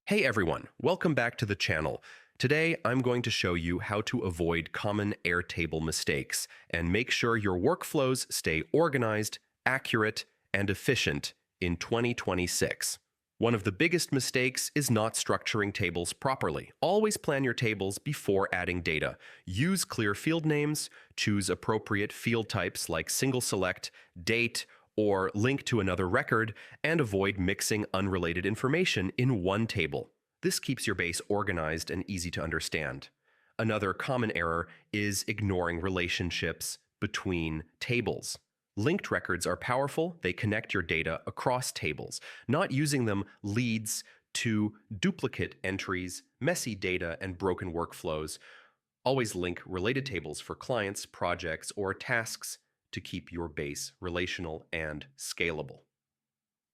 Hey everyone, welcome back to the channel. Today I'm going to show you how to avoid common Airtable mistakes and make sure your workflows stay organized, accurate, and efficient in 2026. One of the biggest mistakes is not structuring tables properly. Always plan your tables before adding data. Use clear field names, choose appropriate field types like single select, date, or link to another record, and avoid mixing unrelated information in one table. This keeps your base organized and easy to understand. Another common error is ignoring relationships between tables. Linked records are powerful. They connect your data across tables. Not using them leads to duplicate entries, messy data, and broken workflows. Always link related tables for clients, projects, or tasks to keep your base relational and scalable.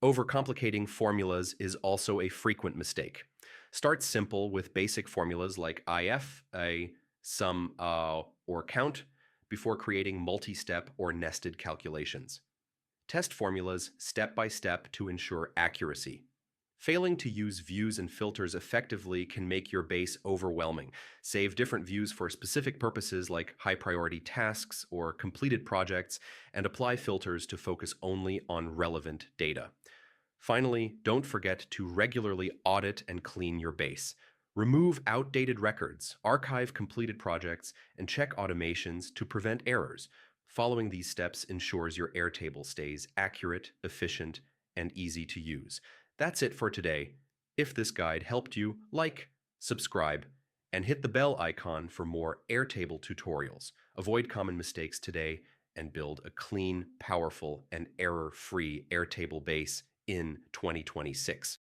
Overcomplicating formulas is also a frequent mistake. Start simple with basic formulas like if, a, sum, or count before creating multi-step or nested calculations. Test formulas step by step to ensure accuracy. Failing to use views and filters effectively can make your base overwhelming. Save different views for specific purposes like high-priority tasks or completed projects, and apply filters to focus only on relevant data. Finally, don't forget to regularly audit and clean your base. Remove outdated records, archive completed projects, and check automations to prevent errors. Following these steps ensures your Airtable stays accurate, efficient, and easy to use. That's it for today. If this guide helped you, like, subscribe, and hit the bell icon for more Airtable tutorials. Avoid common mistakes today and build a clean, powerful, and error-free Airtable base in 2026.